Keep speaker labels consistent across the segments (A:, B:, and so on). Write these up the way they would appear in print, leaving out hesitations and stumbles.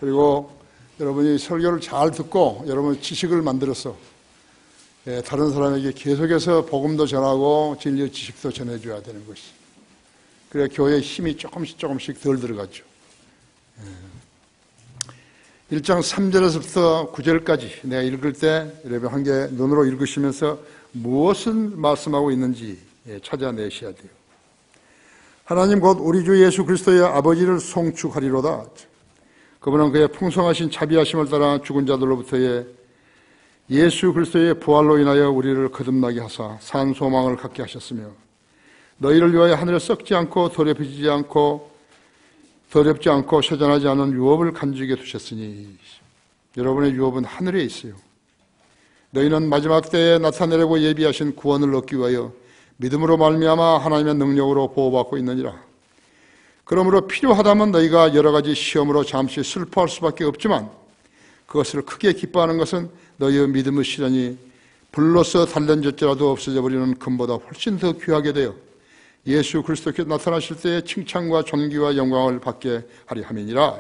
A: 그리고 여러분이 설교를 잘 듣고 여러분 지식을 만들어서 다른 사람에게 계속해서 복음도 전하고 진리의 지식도 전해줘야 되는 것이. 그래야 교회에 힘이 조금씩 덜 들어가죠. 1장 3절에서부터 9절까지 내가 읽을 때 여러분 한 개 눈으로 읽으시면서 무엇을 말씀하고 있는지 찾아내셔야 돼요. 하나님 곧 우리 주 예수 그리스도의 아버지를 송축하리로다. 그분은 그의 풍성하신 자비하심을 따라 죽은 자들로부터의 예수 그리스도의 부활로 인하여 우리를 거듭나게 하사 산 소망을 갖게 하셨으며 너희를 위하여 하늘에 썩지 않고 더럽지 않고 쇠잔하지 않은 유업을 간직해 두셨으니 여러분의 유업은 하늘에 있어요. 너희는 마지막 때에 나타내려고 예비하신 구원을 얻기 위하여 믿음으로 말미암아 하나님의 능력으로 보호받고 있느니라. 그러므로 필요하다면 너희가 여러 가지 시험으로 잠시 슬퍼할 수밖에 없지만 그것을 크게 기뻐하는 것은 너희의 믿음의 시련이 불로서 단련졌더라도 없어져 버리는 금보다 훨씬 더 귀하게 되어 예수 그리스도께 나타나실 때에 칭찬과 존귀와 영광을 받게 하리 함이니라.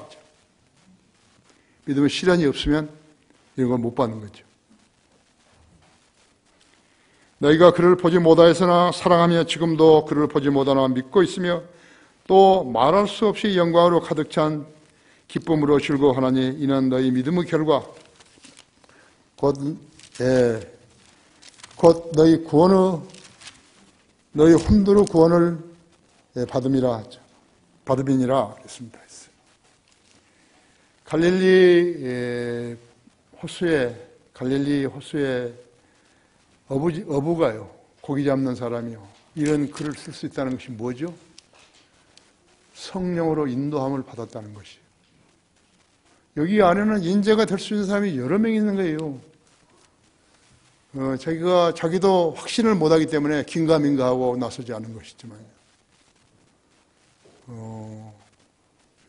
A: 믿음의 시련이 없으면 이런 걸 못 받는 거죠. 너희가 그를 보지 못하였으나 사랑하며 지금도 그를 보지 못하나 믿고 있으며 또 말할 수 없이 영광으로 가득 찬 기쁨으로 즐거워하나니 이는 너희 믿음의 결과 곧 너희 혼두로 구원을 받음이니라 그랬습니다. 갈릴리 호수에 어부가요, 고기 잡는 사람이요, 이런 글을 쓸 수 있다는 것이 뭐죠? 성령으로 인도함을 받았다는 것이에요. 여기 안에는 인재가 될 수 있는 사람이 여러 명 있는 거예요. 자기도 확신을 못하기 때문에 긴가민가하고 나서지 않은 것이지만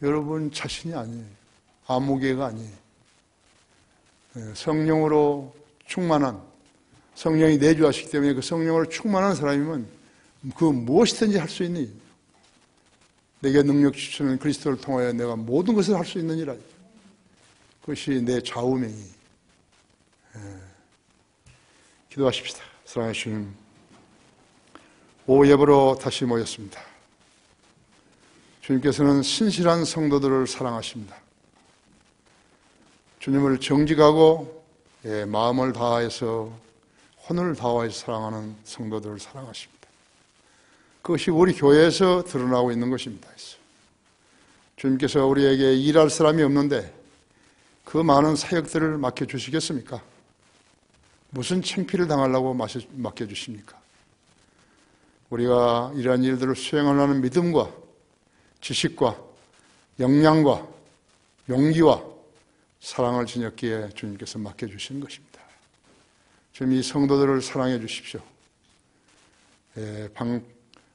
A: 여러분 자신이 아니에요. 아무개가 아니에요. 성령으로 충만한, 성령이 내주하시기 때문에 그 성령으로 충만한 사람이면 그 무엇이든지 할 수 있는, 내게 능력 주시는 그리스도를 통하여 내가 모든 것을 할 수 있느니라. 그것이 내 좌우명이. 기도하십시다. 사랑하는 주님, 오후 예배로 다시 모였습니다. 주님께서는 신실한 성도들을 사랑하십니다. 주님을 정직하고 마음을 다해서 혼을 다해서 사랑하는 성도들을 사랑하십니다. 그것이 우리 교회에서 드러나고 있는 것입니다. 주님께서 우리에게 일할 사람이 없는데 그 많은 사역들을 맡겨주시겠습니까? 무슨 창피를 당하려고 맡겨주십니까? 우리가 이러한 일들을 수행하려는 믿음과 지식과 역량과 용기와 사랑을 지녔기에 주님께서 맡겨주신 것입니다. 주님, 이 성도들을 사랑해 주십시오.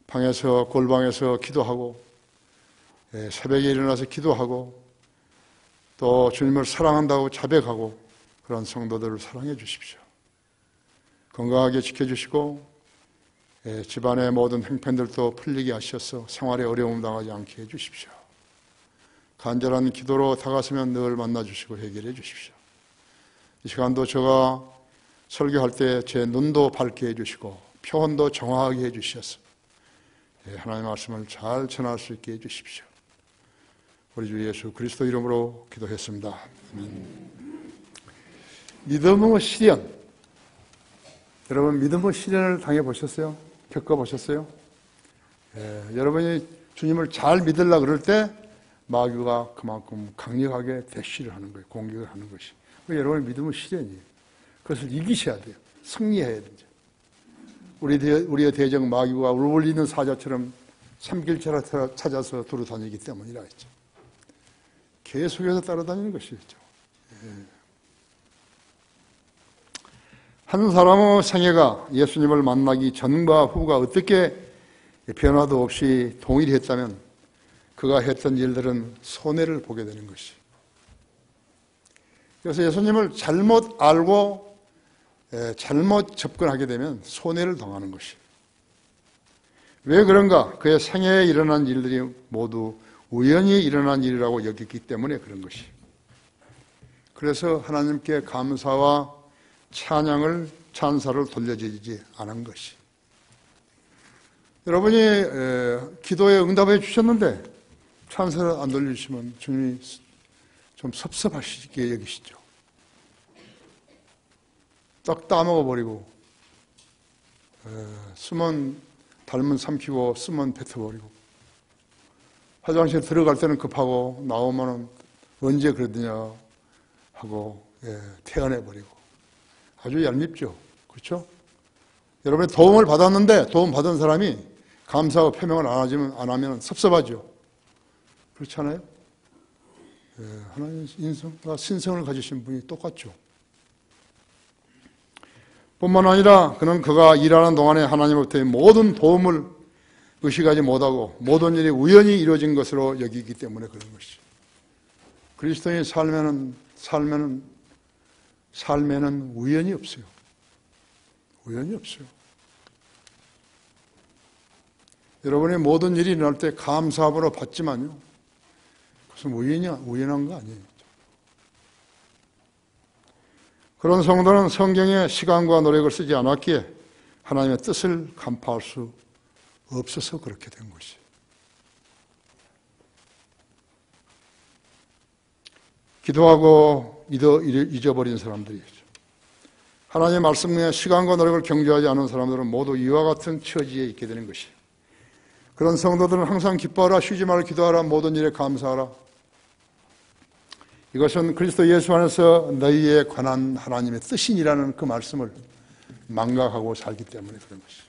A: 방에서, 골방에서 기도하고, 새벽에 일어나서 기도하고, 또 주님을 사랑한다고 자백하고, 그런 성도들을 사랑해 주십시오. 건강하게 지켜주시고, 집안의 모든 행편들도 풀리게 하셔서 생활에 어려움 당하지 않게 해주십시오. 간절한 기도로 다가서면 늘 만나주시고 해결해 주십시오. 이 시간도 제가 설교할 때 제 눈도 밝게 해주시고 표현도 정확하게 해주셔서 하나님의 말씀을 잘 전할 수 있게 해주십시오. 우리 주 예수 그리스도 이름으로 기도했습니다. 믿음의 시련. 여러분, 믿음의 시련을 당해보셨어요? 겪어보셨어요? 여러분이 주님을 잘 믿으려고 그럴 때 마귀가 그만큼 강력하게 대시를 하는 거예요. 공격을 하는 것이. 여러분의 믿음의 시련이에요. 그것을 이기셔야 돼요. 승리해야 되죠. 우리의 대적 마귀가 울리는 사자처럼 삼킬처럼 찾아서 두루다니기 때문이라 했죠. 계속해서 따라다니는 것이죠. 한 사람의 생애가 예수님을 만나기 전과 후가 어떻게 변화도 없이 동일했다면 그가 했던 일들은 손해를 보게 되는 것이. 그래서 예수님을 잘못 알고 잘못 접근하게 되면 손해를 당하는 것이. 왜 그런가? 그의 생애에 일어난 일들이 모두 우연히 일어난 일이라고 여겼기 때문에 그런 것이. 그래서 하나님께 감사와 찬사를 돌려드리지 않은 것이. 여러분이 기도에 응답해 주셨는데 찬사를 안 돌려주시면 주님이 좀 섭섭하시게 여기시죠. 딱 따먹어버리고 쓰면 달면 삼키고 쓰면 뱉어버리고 화장실 들어갈 때는 급하고 나오면 언제 그러더냐 하고 태어내버리고 아주 얄밉죠. 그렇죠? 여러분이 도움을 받았는데 도움 받은 사람이 감사하고 표명을 안 하면 섭섭하죠. 그렇지 않아요? 하나님 인성과 신성을 가지신 분이 똑같죠. 뿐만 아니라 그는 그가 일하는 동안에 하나님으로부터의 모든 도움을 의식하지 못하고 모든 일이 우연히 이루어진 것으로 여기기 때문에 그런 것이죠. 그리스도인의 삶에는 우연이 없어요. 우연이 없어요. 여러분의 모든 일이 일어날 때 감사함으로 받지만요. 그것은 우연한 거 아니에요. 그런 성도는 성경에 시간과 노력을 쓰지 않았기에 하나님의 뜻을 간파할 수 없어서 그렇게 된 것이에요. 기도하고 잊어버린 사람들이죠. 하나님의 말씀에 시간과 노력을 경주하지 않은 사람들은 모두 이와 같은 처지에 있게 되는 것이에요. 그런 성도들은 항상 기뻐하라, 쉬지 말고 기도하라, 모든 일에 감사하라. 이것은 그리스도 예수 안에서 너희에 관한 하나님의 뜻이니라는 그 말씀을 망각하고 살기 때문에 그런 것이죠.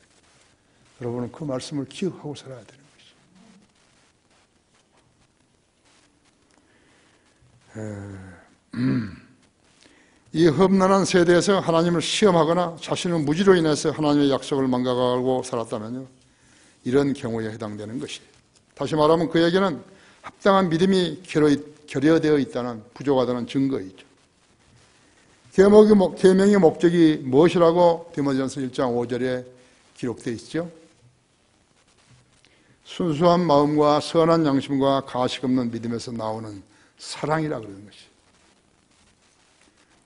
A: 여러분은 그 말씀을 기억하고 살아야 되는 것이죠. 이 험난한 세대에서 하나님을 시험하거나 자신의 무지로 인해서 하나님의 약속을 망각하고 살았다면요, 이런 경우에 해당되는 것이에요. 다시 말하면 그에게는 합당한 믿음이 결여되어 있다는 부족하다는 증거이죠. 계명의 목적이 무엇이라고 디모데전서 1장 5절에 기록되어 있죠. 순수한 마음과 선한 양심과 가식 없는 믿음에서 나오는 사랑이라 그러는 것이.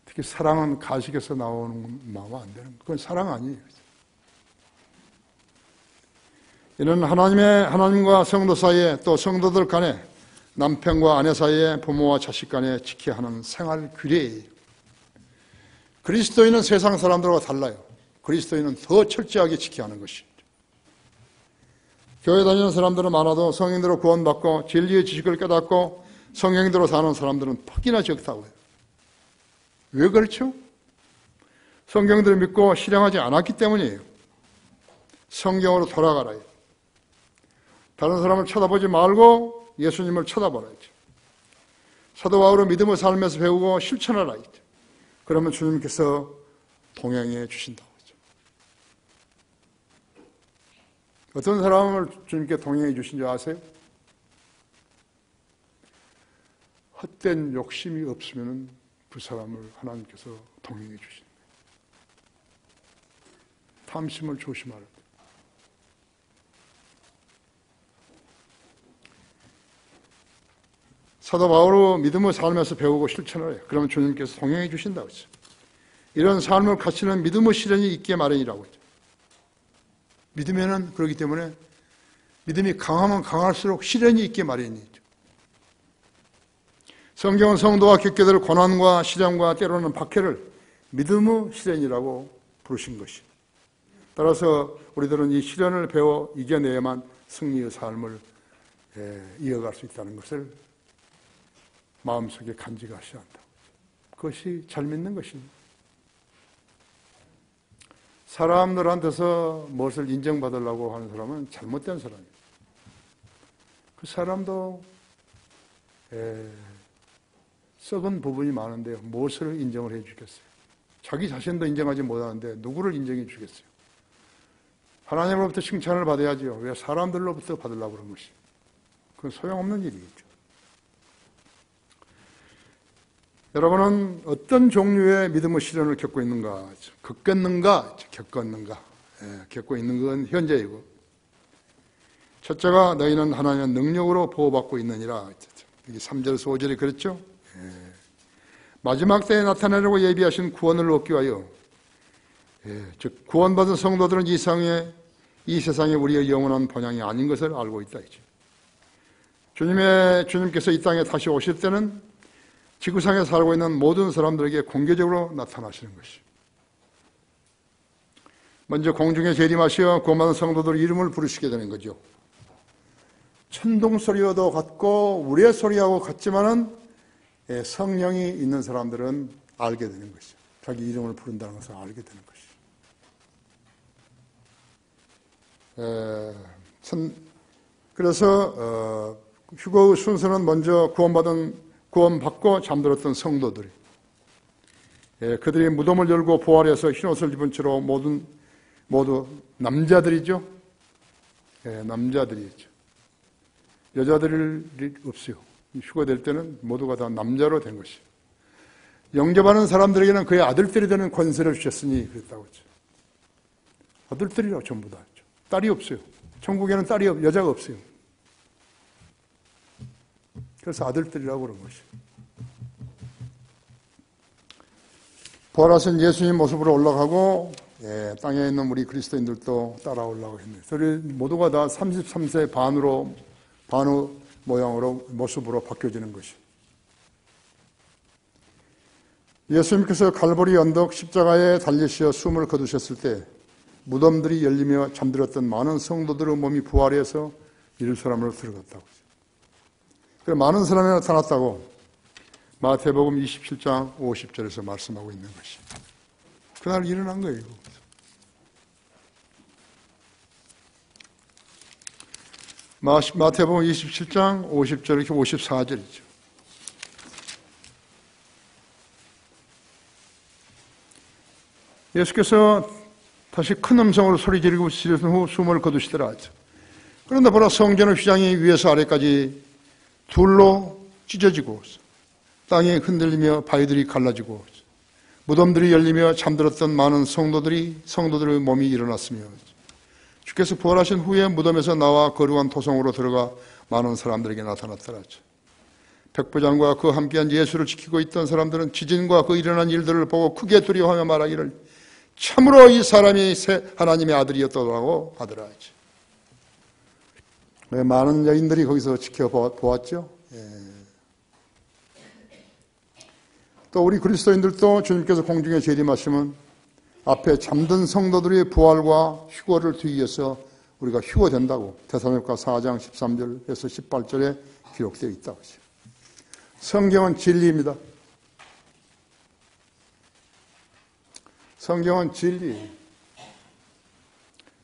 A: 특히 사랑은 가식에서 나오는 마음은 안 되는, 그건 사랑 아니에요. 이는 하나님과 성도 사이에, 또 성도들 간에, 남편과 아내 사이에, 부모와 자식 간에 지켜야 하는 생활 규례예요. 그리스도인은 세상 사람들과 달라요. 그리스도인은 더 철저하게 지켜야 하는 것이죠. 교회 다니는 사람들은 많아도 성령대로 구원받고 진리의 지식을 깨닫고 성령대로 사는 사람들은 퍽이나 적다고요. 왜 그렇죠? 성경들을 믿고 실행하지 않았기 때문이에요. 성경으로 돌아가라요. 다른 사람을 쳐다보지 말고 예수님을 쳐다보라죠. 사도 바울은 믿음을 살면서 배우고 실천하라. 그러면 주님께서 동행해 주신다고 하죠. 어떤 사람을 주님께 동행해 주신 줄 아세요? 헛된 욕심이 없으면 그 사람을 하나님께서 동행해 주십니다. 탐심을 조심하라. 사도 바울은 믿음을 살면서 배우고 실천을 해요. 그러면 주님께서 동행해 주신다고 했죠. 이런 삶을 갖추는 믿음의 실현이 있기에 마련이라고 했죠. 믿으면은 그렇기 때문에 믿음이 강하면 강할수록 실현이 있기에 마련이죠. 성경은 성도와 겪게 될 고난과 시련과 때로는 박해를 믿음의 실현이라고 부르신 것이죠. 따라서 우리들은 이 실현을 배워 이겨내야만 승리의 삶을 이어갈 수 있다는 것을 마음속에 간직하셔야 한다. 그것이 잘 믿는 것입니다. 사람들한테서 무엇을 인정받으려고 하는 사람은 잘못된 사람이에요. 그 사람도 썩은 부분이 많은데요. 무엇을 인정을 해 주겠어요? 자기 자신도 인정하지 못하는데 누구를 인정해 주겠어요? 하나님으로부터 칭찬을 받아야죠. 왜 사람들로부터 받으려고 그런 것이? 그건 소용없는 일이겠죠. 여러분은 어떤 종류의 믿음의 시련을 겪고 있는가? 겪었는가? 겪고 있는 건 현재이고, 첫째가 너희는 하나님의 능력으로 보호받고 있느니라. 이게 3절에서 5절이 그랬죠? 마지막 때에 나타나려고 예비하신 구원을 얻기 위하여, 즉 구원받은 성도들은 이 세상에 우리의 영원한 본향이 아닌 것을 알고 있다 이죠. 주님께서 이 땅에 다시 오실 때는 지구상에 살고 있는 모든 사람들에게 공개적으로 나타나시는 것이죠. 먼저 공중에 재림하시어 구원받은 성도들 이름을 부르시게 되는 거죠. 천둥 소리와도 같고 우레 소리하고 같지만은 성령이 있는 사람들은 알게 되는 것이죠. 자기 이름을 부른다는 것을 알게 되는 것이죠. 그래서 휴거의 순서는 먼저 구원받고 잠들었던 성도들이, 그들이 무덤을 열고 부활해서 흰옷을 입은 채로 모두 남자들이죠. 남자들이죠. 여자들이 없어요. 휴거될 때는 모두가 다 남자로 된 것이에요. 영접하는 사람들에게는 그의 아들들이 되는 권세를 주셨으니 그랬다고 했죠. 아들들이라고 전부 다 했죠. 딸이 없어요. 천국에는 여자가 없어요. 그래서 아들들이라고 그런 것이에요. 부활하신 예수님 모습으로 올라가고, 땅에 있는 우리 그리스도인들도 따라 올라가고 있네요. 저희 모두가 다 33세 반의 모습으로 바뀌어지는 것이에요. 예수님께서 갈보리 언덕 십자가에 달리시어 숨을 거두셨을 때 무덤들이 열리며 잠들었던 많은 성도들의 몸이 부활해서 예루살렘으로 들어갔다고 했어요. 그래서 많은 사람이 나타났다고 마태복음 27장 50절에서 말씀하고 있는 것이에요. 그날 일어난 거예요. 마태복음 27장 50절 이렇게 54절이죠. 예수께서 다시 큰 음성으로 소리 지르고 지르신 후 숨을 거두시더라 하죠. 그런데 보라, 성전의 휘장이 위에서 아래까지 둘로 찢어지고 땅이 흔들리며 바위들이 갈라지고 무덤들이 열리며 잠들었던 많은 성도들의 몸이 일어났으며, 주께서 부활하신 후에 무덤에서 나와 거룩한 토성으로 들어가 많은 사람들에게 나타났더라. 백부장과 그 함께한 예수를 지키고 있던 사람들은 지진과 그 일어난 일들을 보고 크게 두려워하며 말하기를 참으로 이 사람이 하나님의 아들이었다고 하더라. 많은 여인들이 거기서 지켜보았죠. 또 우리 그리스도인들도 주님께서 공중에 재림하시면 앞에 잠든 성도들의 부활과 휴거를 뒤이어서 우리가 휴거된다고 데살로니가 4장 13절에서 18절에 기록되어 있다고 하죠. 성경은 진리입니다. 성경은 진리.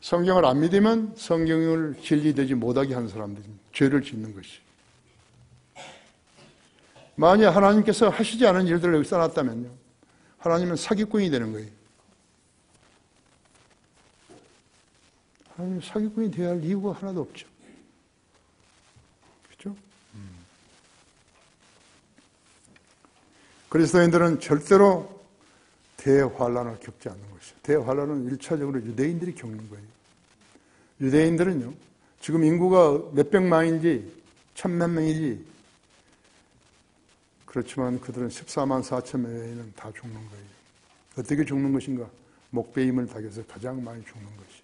A: 성경을 안 믿으면 성경을 진리되지 못하게 하는 사람들이 죄를 짓는 것이. 만약 하나님께서 하시지 않은 일들을 여기 써놨다면요, 하나님은 사기꾼이 되는 거예요. 하나님 사기꾼이 되어야 할 이유가 하나도 없죠. 그렇죠? 그리스도인들은 절대로 대환란을 겪지 않는 것이죠. 대환란은 1차적으로 유대인들이 겪는 거예요. 유대인들은요, 지금 인구가 몇백만인지 천몇 명이지, 그렇지만 그들은 14만 4천 명에는 다 죽는 거예요. 어떻게 죽는 것인가? 목베임을 당해서 가장 많이 죽는 것이.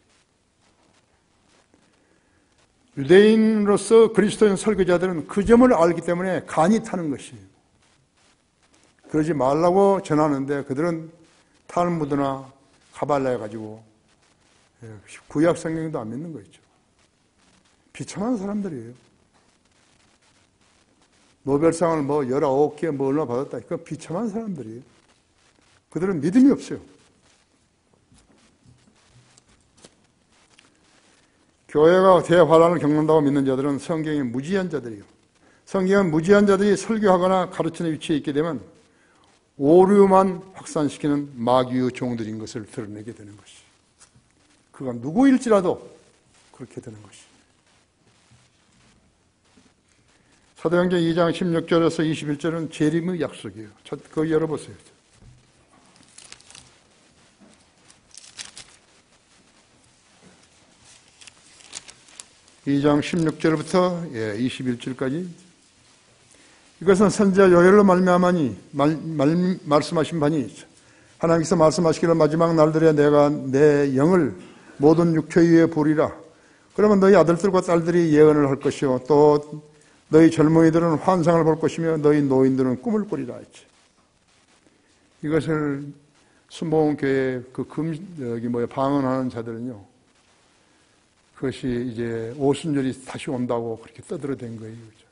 A: 유대인으로서 그리스도인 설교자들은 그 점을 알기 때문에 간이 타는 것이에요. 그러지 말라고 전하는데 그들은 탈무드나 카발라 가지고 구약 성경도 안 믿는 거 있죠. 비참한 사람들이에요. 노벨상을 19개 얼마 받았다. 그건 비참한 사람들이에요. 그들은 믿음이 없어요. 교회가 대환란을 겪는다고 믿는 자들은 성경이 무지한 자들이에요. 성경은 무지한 자들이 설교하거나 가르치는 위치에 있게 되면 오류만 확산시키는 마귀의 종들인 것을 드러내게 되는 것이. 그가 누구일지라도 그렇게 되는 것이. 사도행전 2장 16절에서 21절은 재림의 약속이에요. 그거 열어보세요. (2장 16절부터) 21절까지 이것은 선지자 요엘로 말씀하신 바니 하나님께서 말씀하시기를 마지막 날들에 내가 내 영을 모든 육체 위에 부리라. 그러면 너희 아들들과 딸들이 예언을 할 것이요 또 너희 젊은이들은 환상을 볼 것이며 너희 노인들은 꿈을 꾸리라 했지. 이것을 순복음교회 방언하는 자들은요, 그것이 이제 오순절이 다시 온다고 그렇게 떠들어댄 거예요. 그렇죠?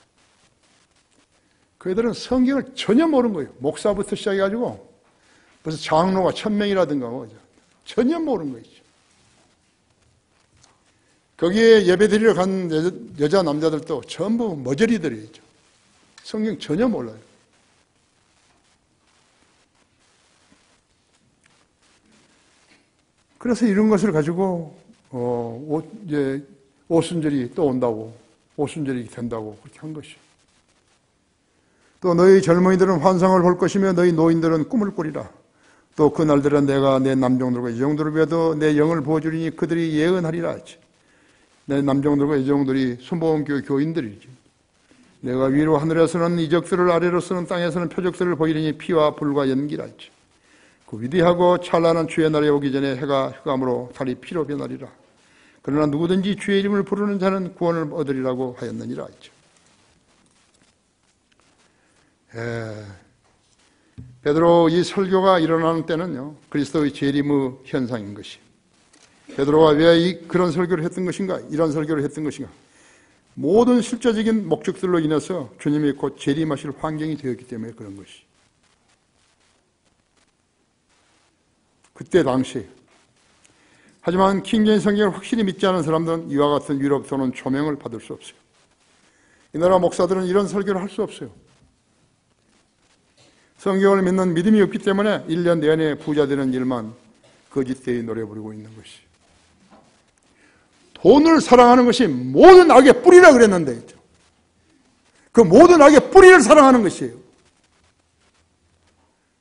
A: 그들은 성경을 전혀 모르는 거예요. 목사부터 시작해가지고 벌써 장로가 1000명이라든가 뭐죠. 전혀 모르는 거죠. 거기에 예배드리러 간 여자 남자들도 전부 머저리들이죠. 성경 전혀 몰라요. 그래서 이런 것을 가지고 이제 오순절이 또 온다고, 오순절이 된다고 그렇게 한 것이요. 또 너희 젊은이들은 환상을 볼 것이며 너희 노인들은 꿈을 꾸리라. 또 그 날들은 내가 내 남종들과 여종들을 위하여 내 영을 부어주리니 그들이 예언하리라 했지. 내 남종들과 여종들이 순복음교회 교인들이지. 내가 위로 하늘에서는 이적들을 아래로서는 땅에서는 표적들을 보이리니 피와 불과 연기라 했지. 그 위대하고 찬란한 주의 날이 오기 전에 해가 흑암으로 달이 피로 변하리라. 그러나 누구든지 주의 이름을 부르는 자는 구원을 얻으리라고 하였느니라 했죠. 베드로 이 설교가 일어나는 때는요, 그리스도의 재림의 현상인 것이. 베드로가 왜 그런 설교를 했던 것인가? 이런 설교를 했던 것인가? 모든 실제적인 목적들로 인해서 주님이 곧 재림하실 환경이 되었기 때문에 그런 것이. 그때 당시. 하지만 킹제임스 성경을 확실히 믿지 않은 사람들은 이와 같은 위로부터는 조명을 받을 수 없어요. 이 나라 목사들은 이런 설교를 할 수 없어요. 성경을 믿는 믿음이 없기 때문에 1년 내내 부자 되는 일만 거짓되이 노래 부르고 있는 것이. 돈을 사랑하는 것이 모든 악의 뿌리라 그랬는데, 그 모든 악의 뿌리를 사랑하는 것이에요.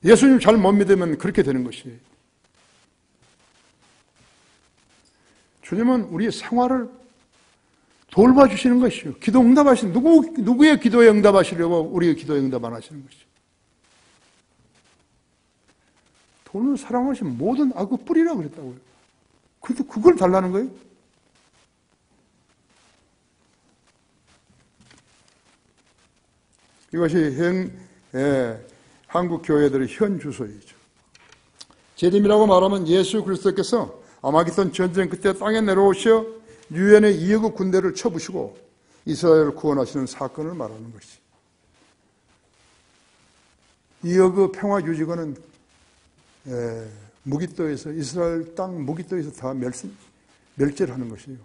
A: 예수님 잘 못 믿으면 그렇게 되는 것이에요. 주님은 우리의 생활을 돌봐주시는 것이요. 기도 응답하시는, 누구의 기도에 응답하시려고 우리의 기도에 응답 안 하시는 것이요. 돈을 사랑하시면 모든 악의 뿌리라고 그랬다고요. 그래도 그걸 달라는 거예요? 이것이 한국 교회들의 현 주소이죠. 재림이라고 말하면 예수 그리스도께서 아마겟돈 전쟁 그때 땅에 내려오셔 유엔의 2억의 군대를 쳐부시고 이스라엘을 구원하시는 사건을 말하는 것이. 2억의 평화유지군은 무기토에서, 이스라엘 땅 무기토에서 다 멸절을 하는 것이에요.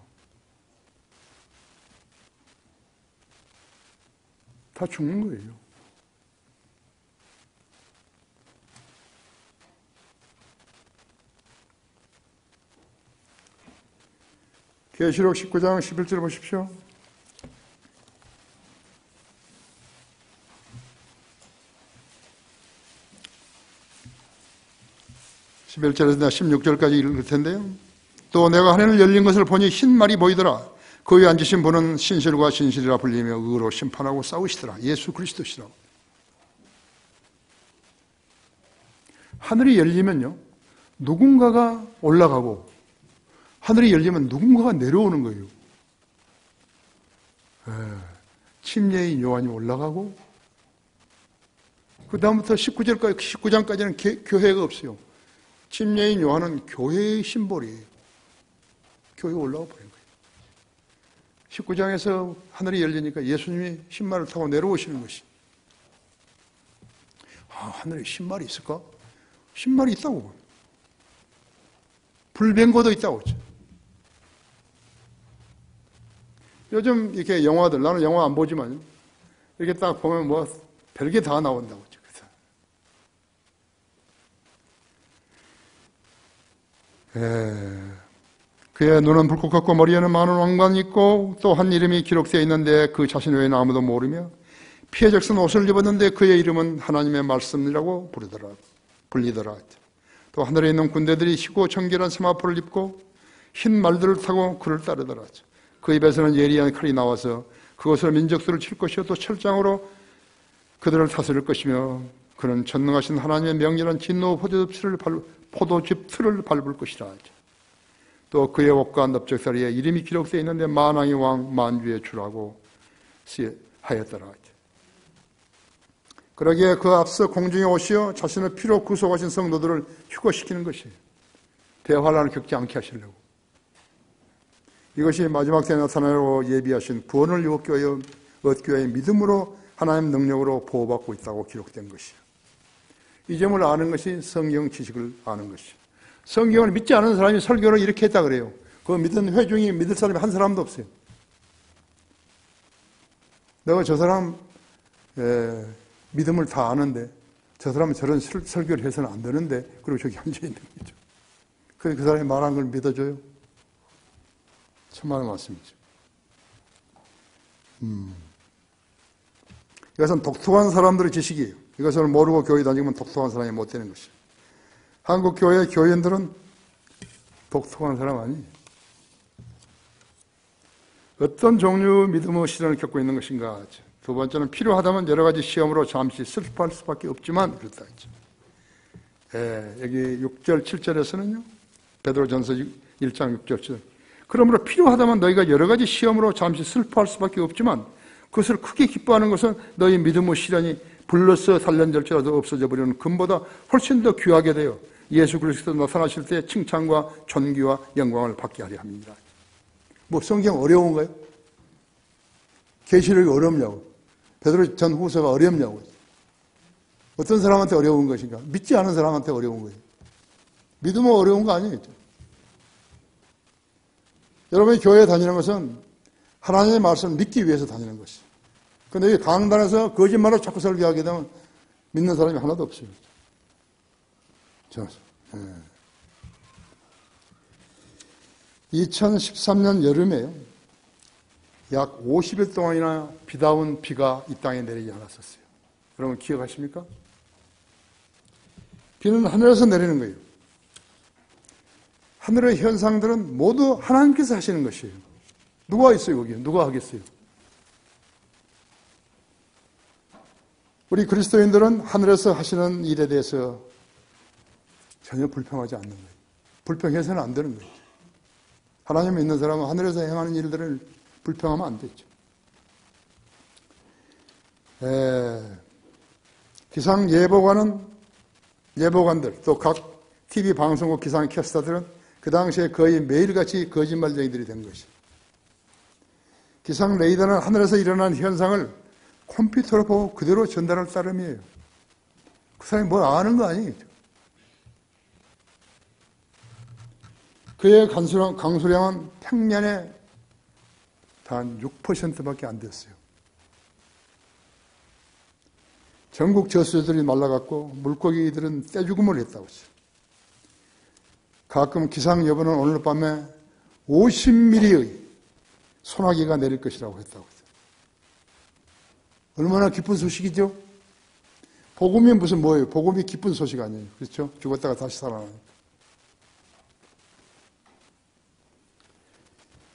A: 다 죽는 거예요. 계시록 19장 11절 보십시오. 11절에서 16절까지 읽을 텐데요. 또 내가 하늘 열린 것을 보니 흰 말이 보이더라. 그 위에 앉으신 분은 신실과 진실이라 불리며 의로 심판하고 싸우시더라. 예수 그리스도시라고. 하늘이 열리면요, 누군가가 올라가고 하늘이 열리면 누군가가 내려오는 거예요. 침례인 요한이 올라가고 그 다음부터 19장까지는 교회가 없어요. 침례인 요한은 교회의 심볼이에요. 교회가 올라가 버린 거예요. 19장에서 하늘이 열리니까 예수님이 신발을 타고 내려오시는 것이. 하늘에 신발이 있을까? 신발이 있다고. 불변고도 있다고. 요즘 이렇게 영화들, 나는 영화 안 보지만 이렇게 딱 보면 뭐 별게 다 나온다고. 그의 눈은 불꽃 같고 머리에는 많은 왕관이 있고 또 한 이름이 기록되어 있는데 그 자신 외에는 아무도 모르며 피해 적신 옷을 입었는데 그의 이름은 하나님의 말씀이라고 불리더라. 또 하늘에 있는 군대들이 희고 정결한 세마포를 입고 흰 말들을 타고 그를 따르더라. 그 입에서는 예리한 칼이 나와서 그것을 민족들을 칠 것이요 또 철장으로 그들을 다스릴 것이며 그는 전능하신 하나님의 명렬한 진노 포도즙 틀을 밟을 것이라. 또 그의 옷과 넓적다리에 이름이 기록되어 있는데 만왕의 왕 만주의 주라고 하였더라. 그러기에 그 앞서 공중에 오시어 자신의 피로 구속하신 성도들을 휴거시키는 것이에요. 대환란을 겪지 않게 하시려고. 이것이 마지막 때에 나타나려고 예비하신 구원을 얻기 위하여 믿음으로 하나님 능력으로 보호받고 있다고 기록된 것이에요. 이 점을 아는 것이 성경 지식을 아는 것이에요. 성경을 믿지 않은 사람이 설교를 이렇게 했다 그래요. 그 믿은 회중이 믿을 사람이 한 사람도 없어요. 내가 저 사람 믿음을 다 아는데 저 사람은 저런 설교를 해서는 안 되는데 그리고 저기 앉아있는 거죠. 그 사람이 말한 걸 믿어줘요? 천만의 말씀이죠. 이것은 독특한 사람들의 지식이에요. 이것을 모르고 교회 다니면 독특한 사람이 못 되는 것이에요. 한국 교회 교인들은 독특한 사람 아니에요. 어떤 종류의 믿음의 시련을 겪고 있는 것인가. 두 번째는 필요하다면 여러 가지 시험으로 잠시 슬퍼할 수밖에 없지만 그렇다 했죠. 여기 6절, 7절에서는요. 베드로전서 1장 6절. 그러므로 필요하다면 너희가 여러 가지 시험으로 잠시 슬퍼할 수밖에 없지만 그것을 크게 기뻐하는 것은 너희 믿음의 시련이 불러서 단련될지라도 없어져 버리는 금보다 훨씬 더 귀하게 되어 예수 그리스도 나타나실 때 칭찬과 존귀와 영광을 받게 하려 합니다. 뭐 성경 어려운가요? 계시록이 어렵냐고? 베드로 전 후서가 어렵냐고? 어떤 사람한테 어려운 것인가? 믿지 않은 사람한테 어려운 거예요. 믿으면 어려운 거 아니겠죠? 여러분이 교회에 다니는 것은 하나님의 말씀을 믿기 위해서 다니는 것이에요. 그런데 이 강단에서 거짓말을 자꾸 설교하게 되면 믿는 사람이 하나도 없어요. 2013년 여름에요. 약 50일 동안이나 비다운 비가 이 땅에 내리지 않았었어요. 여러분 기억하십니까? 비는 하늘에서 내리는 거예요. 하늘의 현상들은 모두 하나님께서 하시는 것이에요. 누가 있어요, 거기에? 누가 하겠어요? 우리 그리스도인들은 하늘에서 하시는 일에 대해서 전혀 불평하지 않는 거예요. 불평해서는 안 되는 거예요. 하나님 믿는 사람은 하늘에서 행하는 일들을 불평하면 안 되죠. 기상 예보관들, 또 각 TV 방송국 기상 캐스터들은 그 당시에 거의 매일같이 거짓말쟁이들이 된 것이죠. 기상 레이더는 하늘에서 일어난 현상을 컴퓨터로 보고 그대로 전달할 따름이에요. 그 사람이 뭘 아는 거 아니겠죠. 그의 강수량은 평년에 단 6%밖에 안 됐어요. 전국 저수지들이 말라갔고 물고기들은 떼죽음을 했다고 했어요. 가끔 기상 여부는 오늘 밤에 50mm의 소나기가 내릴 것이라고 했다고 했어요. 얼마나 기쁜 소식이죠? 복음이 무슨 뭐예요? 복음이 기쁜 소식 아니에요. 그렇죠? 죽었다가 다시 살아나니까.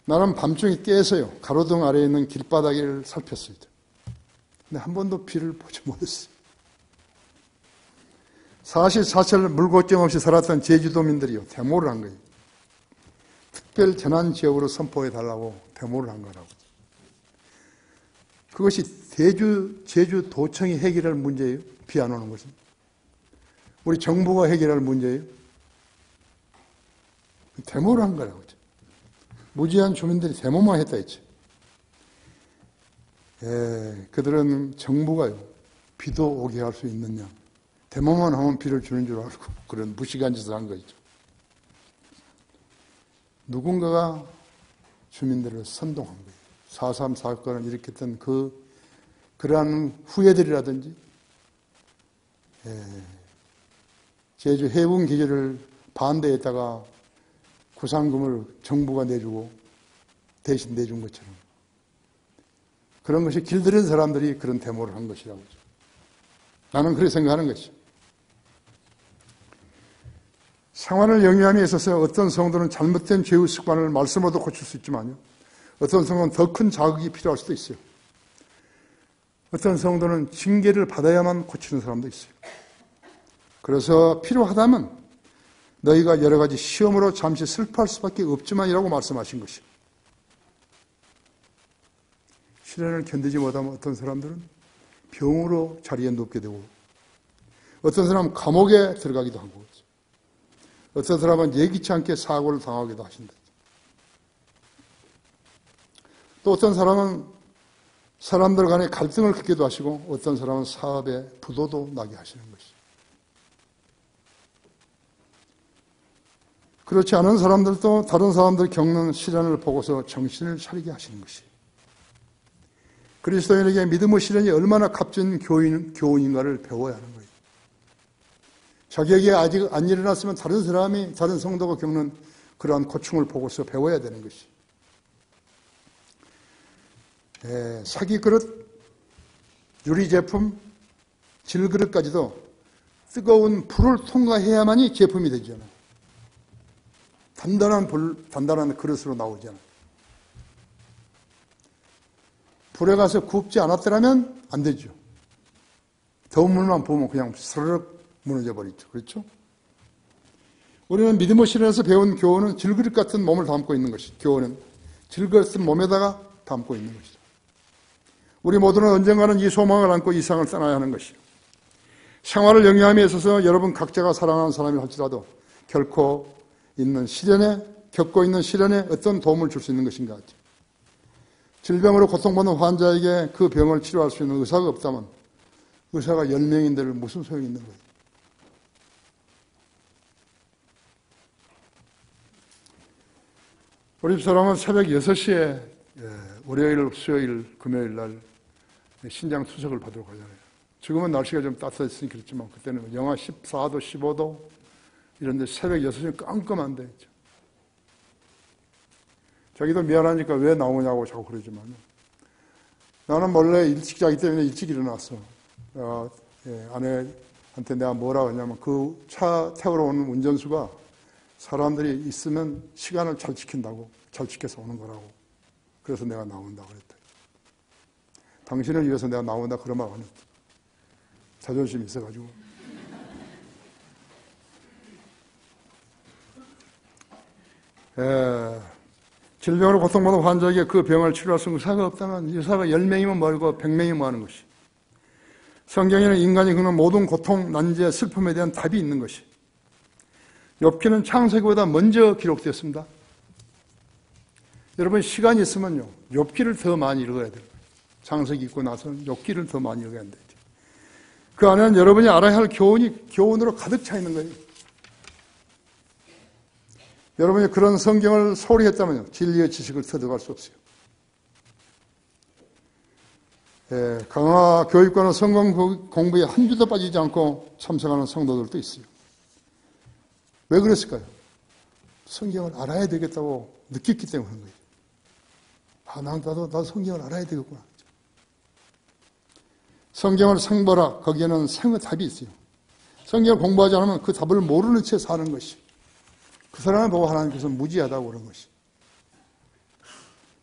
A: 나는 밤중에 깨서요. 가로등 아래에 있는 길바닥을 살폈어요. 근데 한 번도 비를 보지 못했어요. 44철 물고점 없이 살았던 제주도민들이요. 데모를 한 거예요. 특별 재난 지역으로 선포해달라고 데모를 한 거라고. 그것이 제주도청이 해결할 문제예요. 비 안 오는 것은. 우리 정부가 해결할 문제예요. 데모를 한 거라고. 무지한 주민들이 데모만 했다 했죠. 그들은 정부가요. 비도 오게 할 수 있느냐. 데모만 하면 비를 주는 줄 알고 그런 무식한 짓을 한 거죠. 누군가가 주민들을 선동한 거예요. 4.3 사건을 일으켰던 그러한 후예들이라든지 제주 해군 기지를 반대했다가 구상금을 정부가 내주고 대신 내준 것처럼 그런 것이 길들인 사람들이 그런 데모를 한 것이라고 하죠. 나는 그렇게 생각하는 것이죠. 생활을 영위함에 있어서 어떤 성도는 잘못된 죄의 습관을 말씀으로도 고칠 수 있지만요. 어떤 성도는 더 큰 자극이 필요할 수도 있어요. 어떤 성도는 징계를 받아야만 고치는 사람도 있어요. 그래서 필요하다면 너희가 여러 가지 시험으로 잠시 슬퍼할 수밖에 없지만이라고 말씀하신 것이에요. 시련을 견디지 못하면 어떤 사람들은 병으로 자리에 눕게 되고, 어떤 사람은 감옥에 들어가기도 하고, 어떤 사람은 예기치 않게 사고를 당하기도 하신다. 또 어떤 사람은 사람들 간에 갈등을 겪기도 하시고, 어떤 사람은 사업에 부도도 나게 하시는 것이죠. 그렇지 않은 사람들도 다른 사람들 겪는 시련을 보고서 정신을 차리게 하시는 것이에요. 그리스도인에게 믿음의 시련이 얼마나 값진 교훈인가를 배워야 하는 거예요. 자기에게 아직 안 일어났으면 다른 사람이, 다른 성도가 겪는 그러한 고충을 보고서 배워야 되는 것이. 사기 그릇, 유리 제품, 질 그릇까지도 뜨거운 불을 통과해야만이 제품이 되잖아요. 단단한 그릇으로 나오잖아요. 불에 가서 굽지 않았더라면 안 되죠. 더운 물만 부으면 그냥 스르륵 무너져 버리죠. 그렇죠? 우리는 믿음의 시련에서 배운 교훈은 질그릇 같은 몸을 담고 있는 것이, 교훈은 질그릇 같은 몸에다가 담고 있는 것이죠. 우리 모두는 언젠가는 이 소망을 안고 이 세상을 떠나야 하는 것이요. 생활을 영위함에 있어서 여러분 각자가 사랑하는 사람이 할지라도 결코 겪고 있는 시련에 어떤 도움을 줄 수 있는 것인가 하죠. 질병으로 고통받는 환자에게 그 병을 치료할 수 있는 의사가 없다면 의사가 10명인데를 무슨 소용이 있는 거예요? 우리 집사람은 새벽 6시에 월요일, 수요일, 금요일 날 신장 투석을 받으러 가잖아요. 지금은 날씨가 좀 따뜻했으니 그렇지만 그때는 영하 14도, 15도 이런데 새벽 6시는 깜깜한데 자기도 미안하니까 왜 나오냐고 자꾸 그러지만 나는 원래 일찍 자기 때문에 일찍 일어났어. 아내한테 내가 뭐라고 했냐면 그 차 태우러 오는 운전수가 사람들이 있으면 시간을 잘 지킨다고, 잘 지켜서 오는 거라고. 그래서 내가 나온다고 그랬다. 당신을 위해서 내가 나온다 그런 말 안 했다. 자존심이 있어가지고. 질병으로 고통받는 환자에게 그 병을 치료할 수 있는 의사가 없다면 의사가 10명이면 멀고 100명이면 많은 것이. 성경에는 인간이 겪는 모든 고통, 난제, 슬픔에 대한 답이 있는 것이. 욥기는 창세기보다 먼저 기록되었습니다. 여러분 시간이 있으면요, 욥기를 더 많이 읽어야 돼요. 창세기 읽고 나서는 욥기를 더 많이 읽어야 한다. 그 안에는 여러분이 알아야 할 교훈으로 가득 차 있는 거예요. 여러분이 그런 성경을 소홀히 했다면요, 진리의 지식을 터득할 수 없어요. 강화 교육과는 성경 공부에 한 주도 빠지지 않고 참석하는 성도들도 있어요. 왜 그랬을까요? 성경을 알아야 되겠다고 느꼈기 때문에 그런 거예요. 나도 성경을 알아야 되겠구나. 성경을 생보라. 거기에는 생의 답이 있어요. 성경을 공부하지 않으면 그 답을 모르는 채 사는 것이. 그 사람을 보고 하나님께서 무지하다고 그런 것이.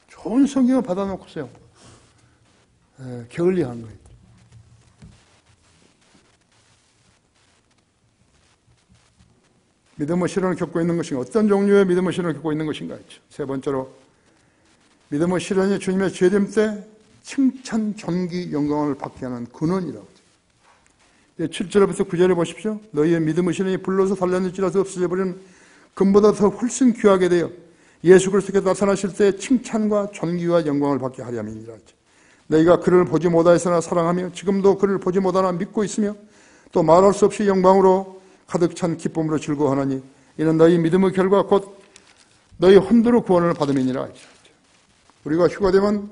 A: 좋은 성경을 받아놓고서요, 게을리한 거예요. 믿음의 시련을 겪고 있는 것인가? 어떤 종류의 믿음의 시련을 겪고 있는 것인가 했죠. 세 번째로, 믿음의 시련이 주님의 죄됨 때 칭찬, 존귀, 영광을 받게 하는 근원이라고 하죠. 7절부터 9절에 보십시오. 너희의 믿음의 시련이 불러서 단련일지라도 없어져 버리는 금보다 더 훨씬 귀하게 되어 예수 그리스도께 나타나실 때 칭찬과 존귀와 영광을 받게 하려 함이니라. 너희가 그를 보지 못하였으나 사랑하며 지금도 그를 보지 못하나 믿고 있으며 또 말할 수 없이 영광으로 가득 찬 기쁨으로 즐거워하나니 이는 너희 믿음의 결과 곧 너희 혼도로 구원을 받음이니라. 우리가 휴가 되면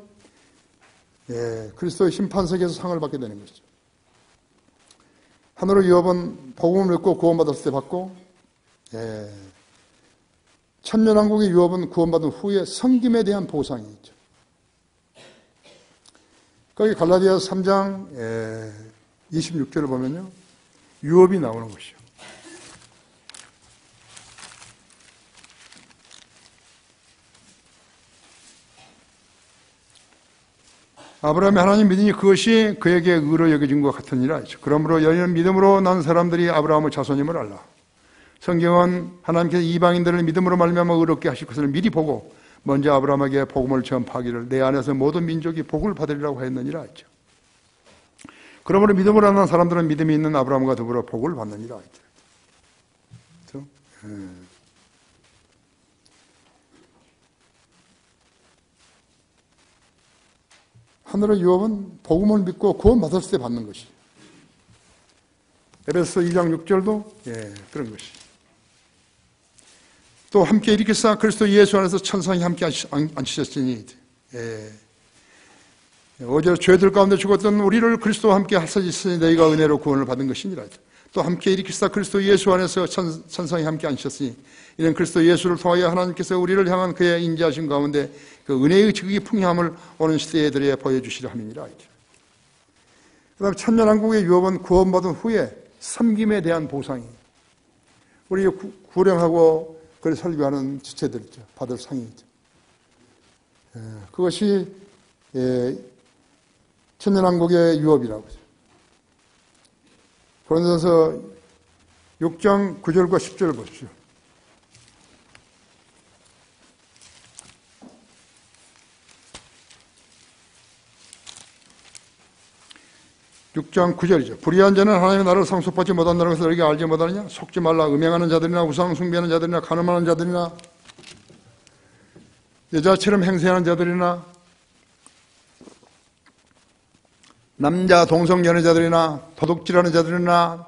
A: 그리스도의 심판석에서 상을 받게 되는 것이죠. 하늘의 유업은 복음을 믿고 구원받았을 때 받고, 천년왕국의 유업은 구원받은 후에 섬김에 대한 보상이 있죠. 거기 갈라디아서 3장 26절을 보면요, 유업이 나오는 것이요. 아브라함이 하나님 믿으니 그것이 그에게 의로 여겨진 것 같으니라. 그러므로 너희는 믿음으로 난 사람들이 아브라함의 자손임을 알라. 성경은 하나님께서 이방인들을 믿음으로 말미암아 의롭게 하실 것을 미리 보고 먼저 아브라함에게 복음을 전파하기를 내 안에서 모든 민족이 복을 받으리라고 했느니라 했죠. 그러므로 믿음으로 난 사람들은 믿음이 있는 아브라함과 더불어 복을 받느니라 했죠. 그렇죠? 하늘의 유업은 복음을 믿고 구원받았을 때 받는 것이. 에베소 2장 6절도 그런 것이. 또 함께 일으키사 그리스도 예수 안에서 천상이 함께 앉히셨으니 어제 죄들 가운데 죽었던 우리를 그리스도와 함께 하셨으니 너희가 은혜로 구원을 받은 것이니라. 또 함께 일으키사 그리스도 예수 안에서 천상이 함께 앉히셨으니 이는 그리스도 예수를 통하여 하나님께서 우리를 향한 그의 인자하신 가운데 그 은혜의 지극히 풍요함을 오는 시대에 보여주시려 함이니라. 그 다음에 천년왕국의 유업은 구원받은 후에 섬김에 대한 보상이 우리 구령하고 그걸 설교하는 지체들 있죠. 받을 상이죠. 그것이 천년왕국의 유업이라고 하죠. 고린도서 6장 9절과 10절을 보십시오. 6장 9절이죠. 불의한 자는 하나님의 나라를 상속받지 못한다는 것을 너희가 알지 못하느냐? 속지 말라. 음행하는 자들이나 우상 숭배하는 자들이나 간음하는 자들이나 여자처럼 행세하는 자들이나 남자 동성 연애자들이나 도둑질하는 자들이나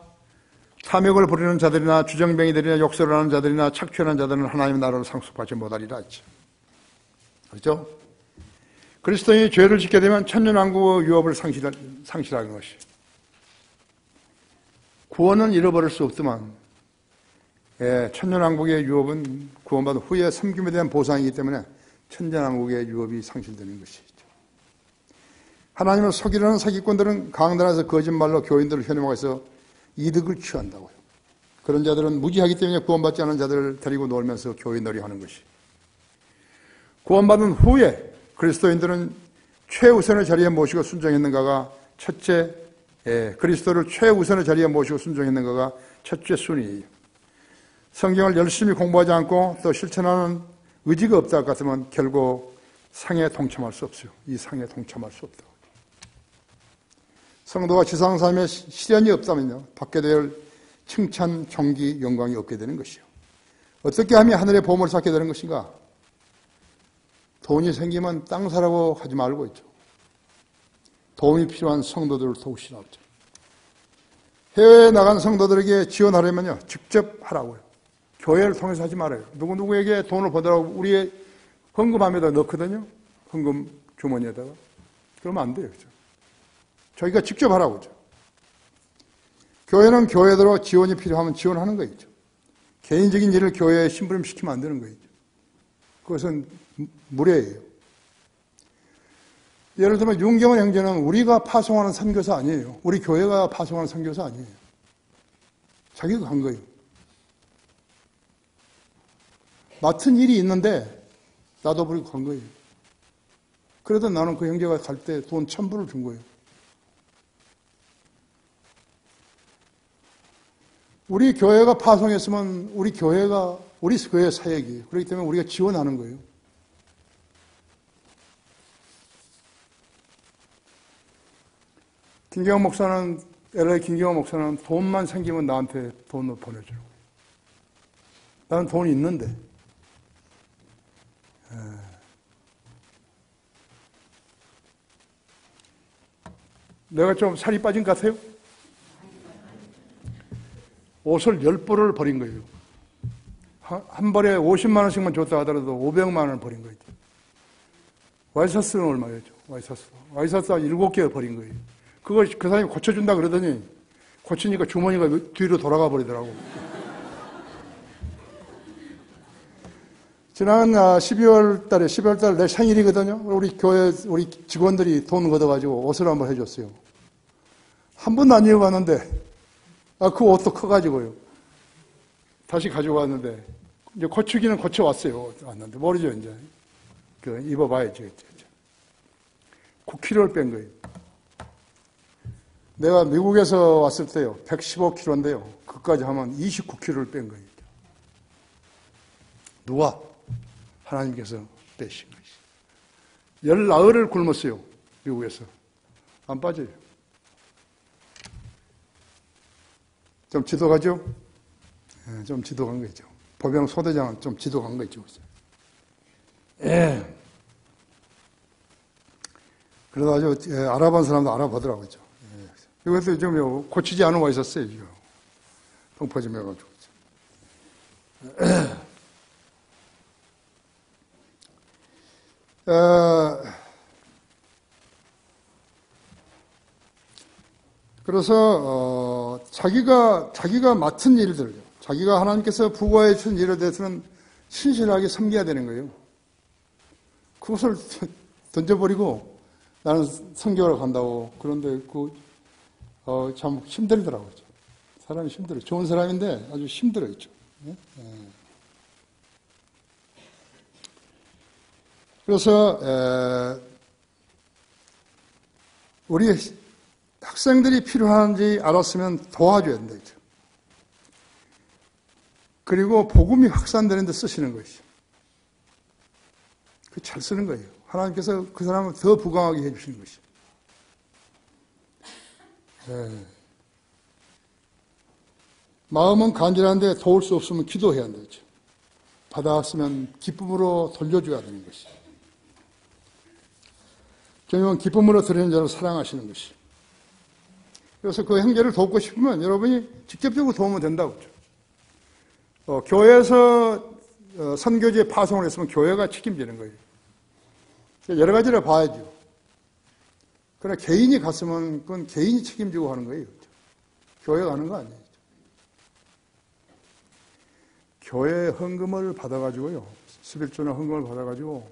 A: 탐욕을 부리는 자들이나 주정뱅이들이나 욕설을 하는 자들이나 착취하는 자들은 하나님의 나라를 상속받지 못하리라 했죠. 그렇죠? 그리스도인이 죄를 짓게 되면 천년왕국의 유업을 상실하는 것이. 구원은 잃어버릴 수 없지만 천년왕국의 유업은 구원받은 후에 섬김에 대한 보상이기 때문에 천년왕국의 유업이 상실되는 것이죠. 하나님을 속이려는 사기꾼들은 강단에서 거짓말로 교인들을 현혹하고 해서 이득을 취한다고요. 그런 자들은 무지하기 때문에 구원받지 않은 자들을 데리고 놀면서 교인놀이 하는 것이. 구원받은 후에 그리스도인들은 최우선의 자리에 모시고 순종했는가가 첫째, 그리스도를 최우선의 자리에 모시고 순종했는가가 첫째 순위예요. 성경을 열심히 공부하지 않고 또 실천하는 의지가 없다 같으면 결국 상에 동참할 수 없어요. 이 상에 동참할 수 없다. 성도가 지상 삶에 시련이 없다면요, 받게 될 칭찬, 존귀, 영광이 없게 되는 것이요. 어떻게 하면 하늘의 보물을 쌓게 되는 것인가? 돈이 생기면 땅 사라고 하지 말고 있죠. 도움이 필요한 성도들을 도우시라 하죠. 해외에 나간 성도들에게 지원하려면요, 직접 하라고요. 교회를 통해서 하지 말아요. 누구에게 돈을 보내라고 우리의 헌금함에다 넣거든요. 헌금 주머니에다가. 그러면 안 돼요. 그죠? 저희가 직접 하라고 하죠. 교회는 교회대로 지원이 필요하면 지원하는 거죠. 개인적인 일을 교회에 심부름시키면 안 되는 거죠. 그것은 무례예요. 예를 들면 윤경원 형제는 우리가 파송하는 선교사 아니에요. 우리 교회가 파송하는 선교사 아니에요. 자기가 간 거예요. 맡은 일이 있는데 나도 버리고 간 거예요. 그래도 나는 그 형제가 갈 때 돈 1,000불을 준 거예요. 우리 교회가 파송했으면 우리 교회 사역이에요. 그렇기 때문에 우리가 지원하는 거예요. 김경원 목사는, LA 김경원 목사는 돈만 생기면 나한테 돈을 보내주는 거예요. 나는 돈이 있는데. 내가 좀 살이 빠진 것 같아요? 옷을 10벌을 버린 거예요. 한 벌에 50만 원씩만 줬다 하더라도 500만 원을 버린 거예요. 와이셔츠는 얼마였죠? 와이셔츠가 7개 버린 거예요. 그걸 그 사람이 고쳐준다 그러더니 고치니까 주머니가 뒤로 돌아가 버리더라고. 지난 12월 달에 내 생일이거든요. 우리 교회 우리 직원들이 돈 걷어가지고 옷을 한번 해줬어요. 한 번도 안 입어봤는데 그 옷도 커가지고요. 다시 가지고 왔는데 이제 고치기는 고쳐왔어요. 왔는데 모르죠 이제. 입어봐야죠. 9kg를 뺀 거예요. 내가 미국에서 왔을 때요, 115kg인데요. 그까지 하면 29kg를 뺀 거예요. 누가? 하나님께서 빼신 것이. 열 나흘을 굶었어요. 미국에서. 안 빠져요. 좀 지독하죠? 네, 좀 지독한 거죠. 보병 소대장은 좀 지독한 거죠. 예. 그러다 아주 알아본 사람도 알아보더라고요. 예. 이것도 좀 고치지 않은 거 있었어요. 이거. 동포짐 해가지고. 그래서 자기가 맡은 일들요, 자기가 하나님께서 부과해 주신 일에 대해서는 신실하게 섬겨야 되는 거예요. 그것을 던져버리고 나는 선교를 간다고. 그런데 참 힘들더라고요. 사람이 힘들어요. 좋은 사람인데 아주 힘들어요. 그래서 우리 학생들이 필요한지 알았으면 도와줘야 된다. 그리고 복음이 확산되는 데 쓰시는 것이죠. 잘 쓰는 거예요. 하나님께서 그 사람을 더 부강하게 해주시는 것이죠. 마음은 간절한데 도울 수 없으면 기도해야 한다. 받았으면 기쁨으로 돌려줘야 되는 것이죠. 주님은 기쁨으로 드리는 자를 사랑하시는 것이죠. 그래서 그 형제를 돕고 싶으면 여러분이 직접적으로 도우면 된다고. 교회에서 선교지에 파송을 했으면 교회가 책임지는 거예요. 여러 가지를 봐야죠. 그러나 개인이 갔으면 그건 개인이 책임지고 하는 거예요. 교회가 하는 거 아니에요. 교회 헌금을 받아가지고요, 11조나 헌금을 받아가지고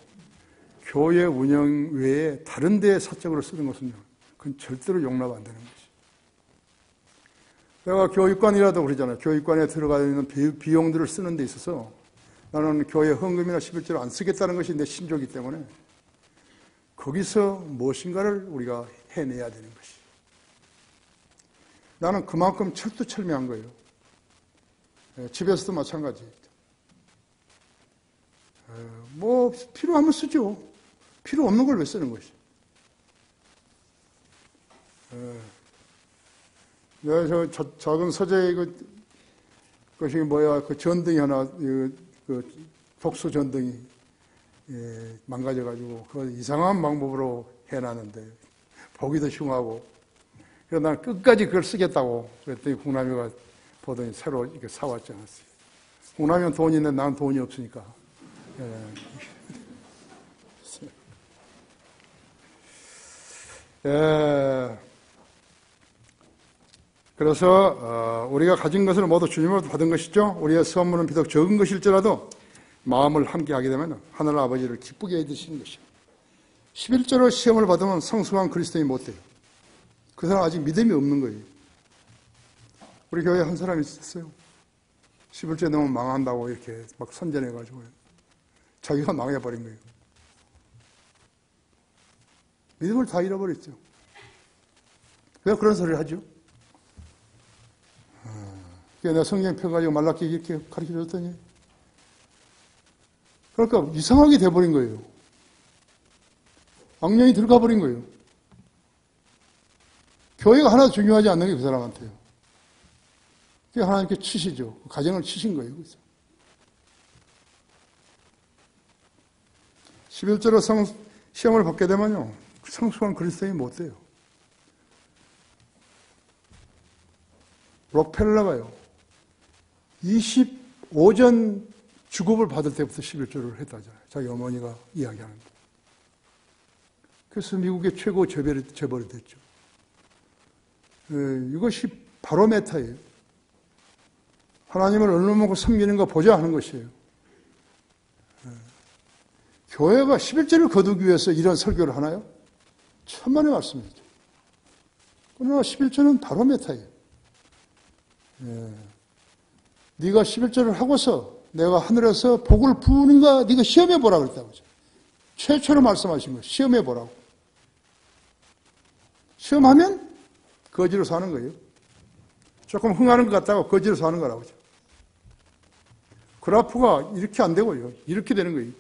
A: 교회 운영 외에 다른 데에 사적으로 쓰는 것은요, 그건 절대로 용납 안 되는 것이죠. 내가 교육관이라도 그러잖아요. 교육관에 들어가 있는 비용들을 쓰는 데 있어서 나는 교회 헌금이나 11조를 안 쓰겠다는 것이 내 신조이기 때문에 거기서 무엇인가를 우리가 해내야 되는 것이. 나는 그만큼 철두철미한 거예요. 집에서도 마찬가지예요. 뭐 필요하면 쓰죠. 필요 없는 걸 왜 쓰는 것이. 내가 저 작은 서재의 그것이 뭐야, 그 전등이 하나, 그 독소 전등이 망가져가지고 그 이상한 방법으로 해놨는데 보기도 흉하고. 그래서 난 끝까지 그걸 쓰겠다고 그랬더니 홍남이가 보더니 새로 이렇게 사왔지 않았어요. 홍남이는 돈이 있는데 난 돈이 없으니까. 그래서 우리가 가진 것을 모두 주님으로부터 받은 것이죠. 우리의 선물은 비록 적은 것일지라도 마음을 함께 하게 되면 하늘 아버지를 기쁘게 해주시는 것이죠. 11조로 시험을 받으면 성숙한 그리스도인이 못 돼요. 그 사람 아직 믿음이 없는 거예요. 우리 교회에 한 사람이 있었어요. 11조에 넣으면 망한다고 이렇게 막 선전해가지고 자기가 망해버린 거예요. 믿음을 다 잃어버렸죠. 왜 그런 소리를 하죠? 내가 성경 펴가지고 말라기 이렇게 가르쳐 줬더니, 그러니까 이상하게 돼버린 거예요. 악령이 들어가 버린 거예요. 교회가 하나도 중요하지 않는 게 그 사람한테요. 그게 하나님께 치시죠. 가정을 치신 거예요. 그래서 11조로 시험을 받게 되면요, 성숙한 그리스도인이 못 돼요. 록펠러가요, 25전 주급을 받을 때부터 11조를 했다잖아요. 자기 어머니가 이야기하는데. 그래서 미국의 최고 재벌이 됐죠. 이것이 바로 메타예요. 하나님을 어느 만큼 섬기는 거 보자 하는 것이에요. 교회가 11조를 거두기 위해서 이런 설교를 하나요? 천만의 말씀이죠. 그러나 11조는 바로 메타예요. 네가 11조를 하고서 내가 하늘에서 복을 부으는가 네가 시험해 보라고 그랬다고. 최초로 말씀하신 거예요. 시험해 보라고. 시험하면 거지로 사는 거예요. 조금 흥하는 것 같다고 거지로 사는 거라고. 그래프가 이렇게 안 되고요. 이렇게 되는 거예요.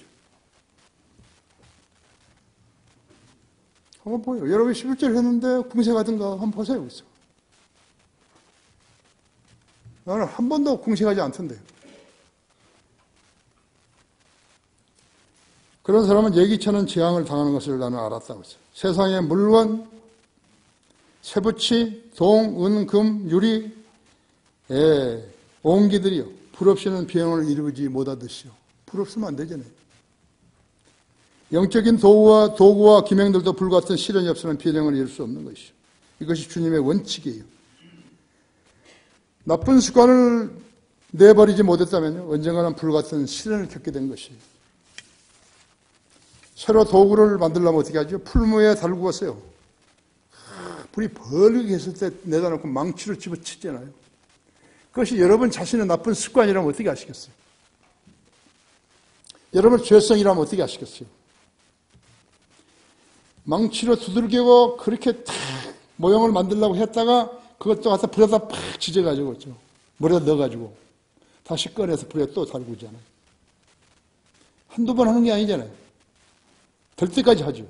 A: 한번 보여요. 여러분이 11절 했는데 궁세 가든가 한번 보세요. 여기서. 나는 한 번도 궁세하지 않던데요. 그런 사람은 예기치 않은 재앙을 당하는 것을 나는 알았다고 했어요. 세상에 물건, 쇠붙이, 동, 은, 금, 유리, 옹기들이요. 불 없이는 비행을 이루지 못하듯이요. 불 없으면 안 되잖아요. 영적인 도구와 기명들도 불같은 시련이 없으면 비행을 이룰 수 없는 것이죠. 이것이 주님의 원칙이에요. 나쁜 습관을 내버리지 못했다면요. 언젠가는 불같은 시련을 겪게 된 것이에요. 새로 도구를 만들려면 어떻게 하죠? 풀무에 달구었어요. 불이 벌게 했을 때 내다 놓고 망치로 집어치잖아요. 그것이 여러분 자신의 나쁜 습관이라면 어떻게 하시겠어요? 여러분 죄성이라면 어떻게 하시겠어요? 망치로 두들기고 그렇게 탁 모형을 만들려고 했다가 그것도 갖다 불에다 팍 지져가지고 물에다 넣어가지고 다시 꺼내서 불에 또 달구잖아요. 한두 번 하는 게 아니잖아요. 될 때까지 하죠.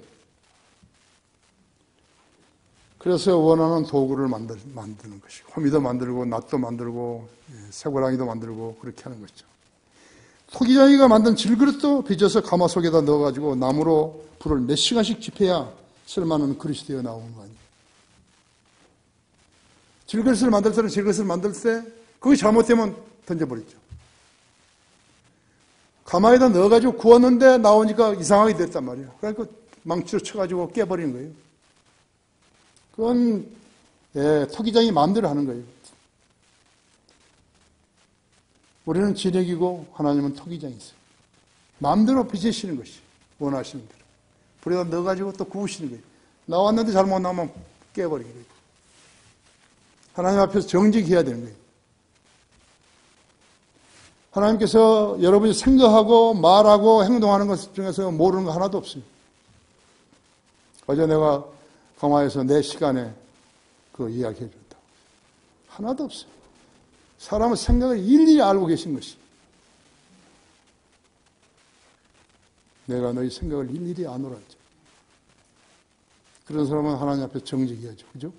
A: 그래서 원하는 도구를 만드는 것이고 호미도 만들고 낫도 만들고 쇠고랑이도 만들고 그렇게 하는 거죠. 토기장이가 만든 질그릇도 빚어서 가마 속에다 넣어가지고 나무로 불을 몇 시간씩 지펴야 쓸만한 그릇이 되어 나오는 거 아니에요. 질그릇을 만들 때는 질그릇을 만들 때 그게 잘못되면 던져버리죠. 가마에다 넣어가지고 구웠는데 나오니까 이상하게 됐단 말이에요. 그러니까 망치로 쳐가지고 깨버리는 거예요. 그건 토기장이 마음대로 하는 거예요. 우리는 진액이고 하나님은 토기장이세요. 마음대로 빚으시는 것이 원하시는 대로. 불에다 넣어가지고 또 구우시는 거예요. 나왔는데 잘못 나오면 깨버리는 거예요. 하나님 앞에서 정직해야 되는 거예요. 하나님께서 여러분이 생각하고 말하고 행동하는 것 중에서 모르는 거 하나도 없어요. 어제 내가 강화에서 내 시간에 그 이야기 해줬다. 하나도 없어요. 사람은 생각을 일일이 알고 계신 것이. 내가 너희 생각을 일일이 아노라 했죠. 그런 사람은 하나님 앞에 정직해야죠. 그죠?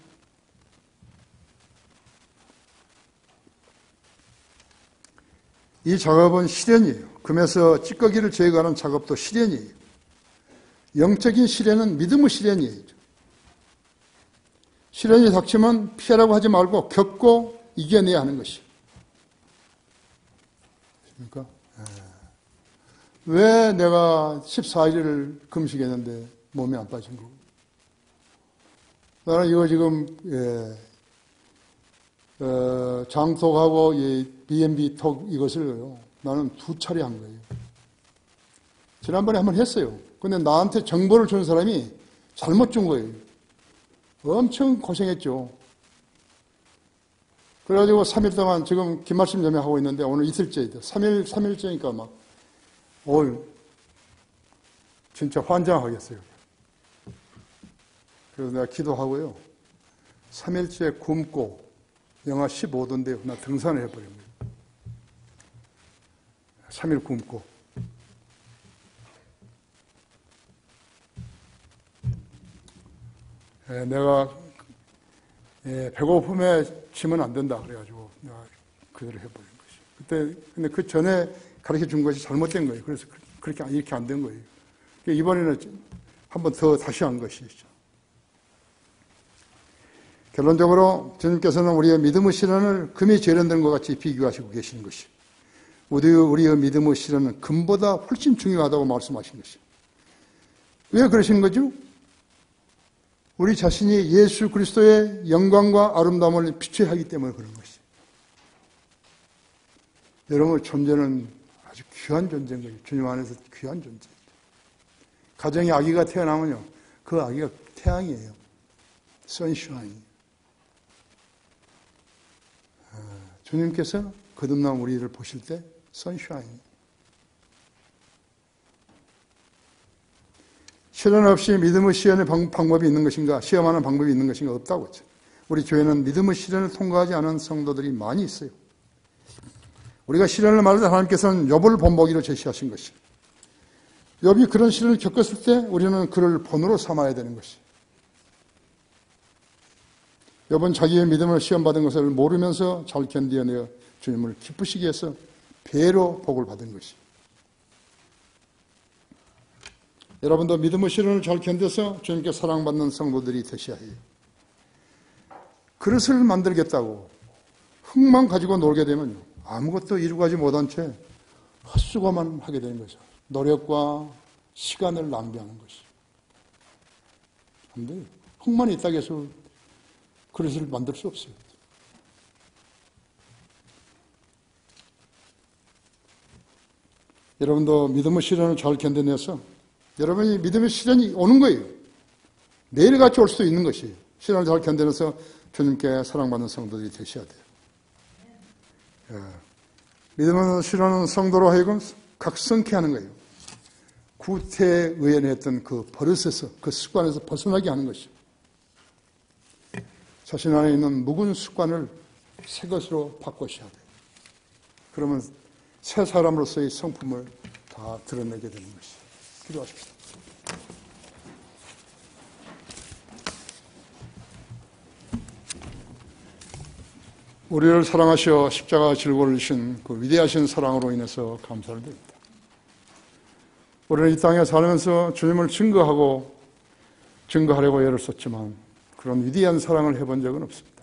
A: 이 작업은 시련이에요. 금에서 찌꺼기를 제거하는 작업도 시련이에요. 영적인 시련은 믿음의 시련이에요. 시련이 닥치면 피하라고 하지 말고 겪고 이겨내야 하는 것이에요. 그러니까 왜 내가 14일을 금식했는데 몸이 안 빠진 거고? 나는 이거 지금 장톡하고 B&B 톡 이것을 나는 2차례 한 거예요. 지난번에 한번 했어요. 근데 나한테 정보를 준 사람이 잘못 준 거예요. 엄청 고생했죠. 그래가지고 3일 동안 지금 긴말씀 예매하고 있는데 오늘 이틀째이다. 3일째니까 막 진짜 환장하겠어요. 그래서 내가 기도하고요. 3일째 굶고 영하 15도인데요. 나 등산을 해버린 거예요. 3일 굶고. 내가 배고픔에 지면 안 된다 그래가지고 내가 그대로 해버린 것이. 근데 그 전에 가르쳐 준 것이 잘못된 거예요. 그래서 그렇게 이렇게 안 된 거예요. 이번에는 한 번 더 다시 한 것이죠. 결론적으로 주님께서는 우리의 믿음의 시련을 금이 재련된 것 같이 비교하시고 계시는 것이. 우리의 믿음의 시련은 금보다 훨씬 중요하다고 말씀하신 것이. 왜 그러시는 거죠? 우리 자신이 예수 그리스도의 영광과 아름다움을 비춰야 하기 때문에 그런 것이. 여러분의 존재는 아주 귀한 존재인 거예요. 주님 안에서 귀한 존재. 가정에 아기가 태어나면요, 그 아기가 태양이에요. 선샤인. 주님께서 거듭난 우리를 보실 때 선샤인. 시련 없이 믿음의 시련의 방법이 있는 것인가? 시험하는 방법이 있는 것인가? 없다고 했죠. 우리 교회는 믿음의 시련을 통과하지 않은 성도들이 많이 있어요. 우리가 시련을 말할 때 하나님께서는 욥을 본보기로 제시하신 것이, 욥이 그런 시련을 겪었을 때 우리는 그를 본으로 삼아야 되는 것이, 욥은 자기의 믿음을 시험받은 것을 모르면서 잘 견디어내어 주님을 기쁘시게 해서 배로 복을 받은 것이, 여러분도 믿음의 시련을 잘 견뎌서 주님께 사랑받는 성도들이 되셔야 해요. 그릇을 만들겠다고 흙만 가지고 놀게 되면 아무것도 이루가지 못한 채 헛수고만 하게 되는 거죠. 노력과 시간을 낭비하는 것이. 안 돼요. 흙만 있다고 해서 그릇을 만들 수 없어요. 여러분도 믿음의 시련을 잘 견뎌내서 여러분이 믿음의 시련이 오는 거예요. 내일같이 올 수도 있는 것이에요. 시련을 잘 견뎌내서 주님께 사랑받는 성도들이 되셔야 돼요. 믿음의 시련은 성도로 하여금 각성케 하는 거예요. 구태에 의연했던 그 버릇에서, 그 습관에서 벗어나게 하는 것이죠. 자신 안에 있는 묵은 습관을 새 것으로 바꾸셔야 돼요. 그러면 새 사람으로서의 성품을 다 드러내게 되는 것이죠. 기도하십시다. 우리를 사랑하시어 십자가 질고를 지신 그 위대하신 사랑으로 인해서 감사를 드립니다. 우리는 이 땅에 살면서 주님을 증거하려고 애를 썼지만 그런 위대한 사랑을 해본 적은 없습니다.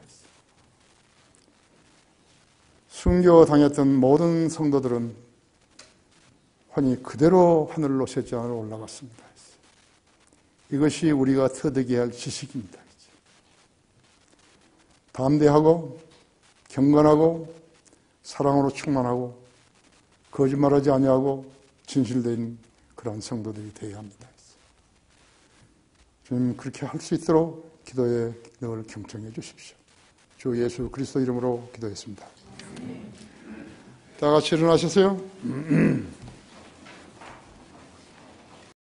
A: 순교당했던 모든 성도들은 환히 그대로 하늘로 셋째하늘로 올라갔습니다. 이것이 우리가 터득해야 할 지식입니다. 담대하고 경건하고 사랑으로 충만하고 거짓말하지 아니하고 진실된 그런 성도들이 되어야 합니다. 주님 그렇게 할 수 있도록 기도에 늘 경청해 주십시오. 주 예수 그리스도 이름으로 기도했습니다. 다 같이 일어나셨어요?